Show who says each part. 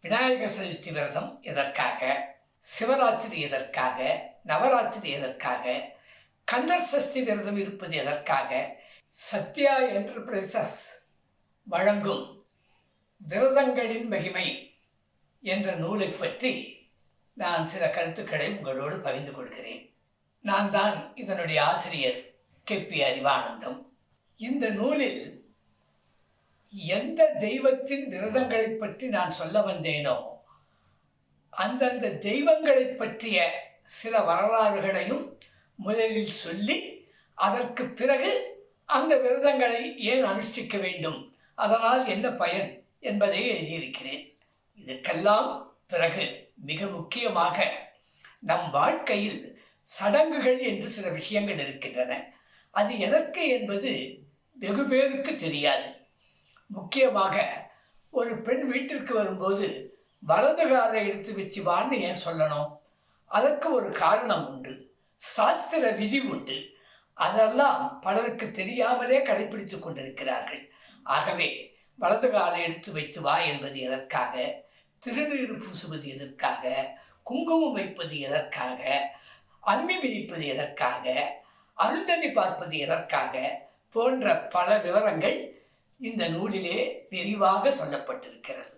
Speaker 1: விநாயகர் சதுர்த்தி விரதம் எதற்காக, சிவராத்திரி எதற்காக, நவராத்திரி எதற்காக, கந்தர் சஷ்டி விரதம் இருப்பது எதற்காக, சத்யா என்டர்பிரைசஸ் வழங்கும் விரதங்களின் மகிமை என்ற நூலை பற்றி நான் சில கருத்துக்களை உங்களோடு பகிர்ந்து கொள்கிறேன். நான் தான் இதனுடைய ஆசிரியர் KP அறிவானந்தம். இந்த நூலில் எந்த தெய்வத்தின் விரதங்களை பற்றி நான் சொல்ல வந்தேனோ அந்தந்த தெய்வங்களை பற்றிய சில வரலாறுகளையும் முதலில் சொல்லி அதற்கு பிறகு அந்த விரதங்களை ஏன் அனுஷ்டிக்க வேண்டும், அதனால் என்ன பயன் என்பதை எழுதியிருக்கிறேன். இதற்கெல்லாம் பிறகு மிக முக்கியமாக நம் வாழ்க்கையில் சடங்குகள் என்று சில விஷயங்கள் இருக்கின்றன. அது எதற்கு என்பது வெகு பேருக்கு தெரியாது. முக்கியமாக ஒரு பெண் வீட்டிற்கு வரும்போது வலது காலை எடுத்து வச்சு வான்னு ஏன் சொல்லணும்? அதற்கு ஒரு காரணம் உண்டு, சாஸ்திர விதி உண்டு. அதெல்லாம் பலருக்கு தெரியாமலே கடைபிடித்து கொண்டிருக்கிறார்கள். ஆகவே வலது காலை எடுத்து வைத்து வா என்பது எதற்காக, திருநீர் பூசுவது எதற்காக, குங்குமம் வைப்பது எதற்காக, அம்மி மிதிப்பது எதற்காக, அருந்ததி பார்ப்பது எதற்காக போன்ற பல விவரங்கள் இந்த நூலிலே விரிவாக சொல்லப்பட்டிருக்கிறது.